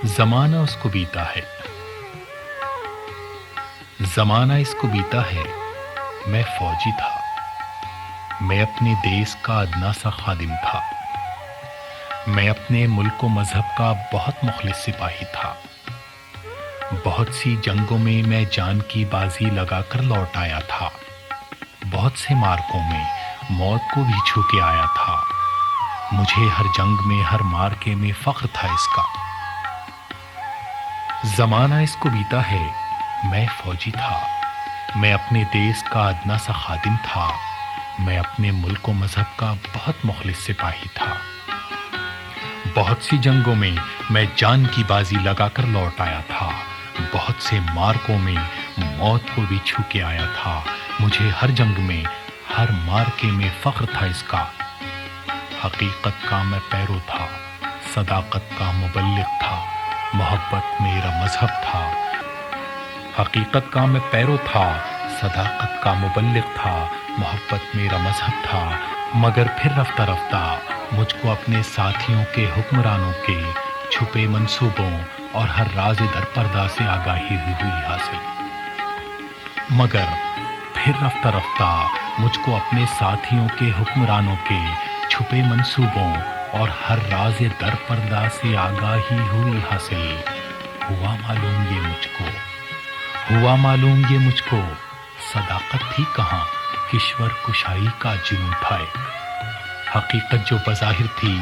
زمانہ اس کو بیتا ہے، زمانہ اس کو بیتا ہے، میں فوجی تھا، میں اپنے دیس کا ادنا سا خادم تھا، میں اپنے ملک و مذہب کا بہت مخلص سپاہی تھا، بہت سی جنگوں میں میں جان کی بازی لگا کر لوٹ آیا تھا، بہت سے مارکوں میں موت کو بھی چھو کے آیا تھا، مجھے ہر جنگ میں ہر مارکے میں فخر تھا اس کا۔ زمانہ اس کو بیتا ہے، میں فوجی تھا، میں اپنے دیس کا ادنا سا خادم تھا، میں اپنے ملک و مذہب کا بہت مخلص سپاہی تھا، بہت سی جنگوں میں میں جان کی بازی لگا کر لوٹ آیا تھا، بہت سے مارکوں میں موت کو بھی چھو کے آیا تھا، مجھے ہر جنگ میں ہر مارکے میں فخر تھا اس کا۔ حقیقت کا میں پیرو تھا، صداقت کا مبلغ تھا، محبت میرا مذہب تھا۔ حقیقت کا میں پیرو تھا، صداقت کا مبلغ تھا، محبت میرا مذہب تھا، مگر پھر رفتہ رفتہ مجھ کو اپنے ساتھیوں کے حکمرانوں کے چھپے منصوبوں اور ہر راز در پردہ سے آگاہی ہوئی حاصل۔ مگر پھر رفتہ رفتہ مجھ کو اپنے ساتھیوں کے حکمرانوں کے چھپے منصوبوں اور ہر راز در پردہ سے آگاہی ہوئی حاصل۔ ہوا معلوم یہ مجھ کو، ہوا معلوم یہ مجھ کو، صداقت تھی کہاں، کشور کشائی کا جنون تھا ایک۔ حقیقت جو بظاہر تھی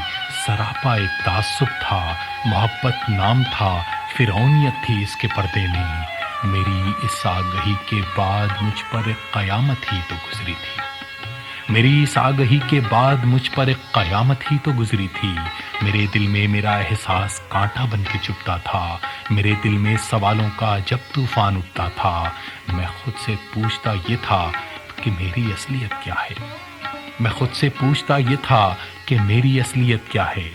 سراپا ایک تعصب تھا، محبت نام تھا، فرعونیت تھی اس کے پردے میں۔ میری اس آگہی کے بعد مجھ پر ایک قیامت ہی تو گزری تھی، میری اس آگہی کے بعد مجھ پر ایک قیامت ہی تو گزری تھی۔ میرے دل میں میرا احساس کانٹا بن کے چبھتا تھا، میرے دل میں سوالوں کا جب طوفان اٹھتا تھا۔ میں خود سے پوچھتا یہ تھا کہ میری اصلیت کیا ہے، میں خود سے پوچھتا یہ تھا کہ میری اصلیت کیا ہے۔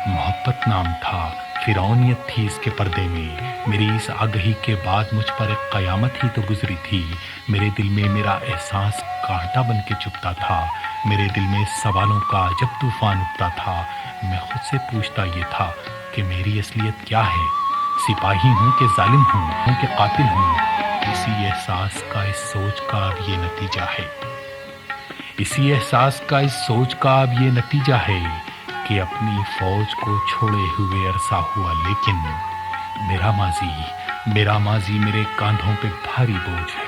محبت نام تھا، فرعونیت تھی اس کے پردے میں۔ میری اس آگہی کے بعد مجھ پر ایک قیامت ہی تو گزری تھی، میرے دل میں میرا احساس کانٹا بن کے چبھتا تھا، میرے دل میں سوالوں کا جب طوفان اٹھتا تھا۔ میں خود سے پوچھتا یہ تھا کہ میری اصلیت کیا ہے، سپاہی ہوں کہ ظالم ہوں کہ قاتل ہوں۔ اسی احساس کا اس سوچ کا اب یہ نتیجہ ہے، اسی احساس کا اس سوچ کا اب یہ نتیجہ ہے کہ اپنی فوج کو چھوڑے ہوئے عرصہ ہوا، لیکن میرا ماضی میرے کاندھوں پہ بھاری بوجھ ہے۔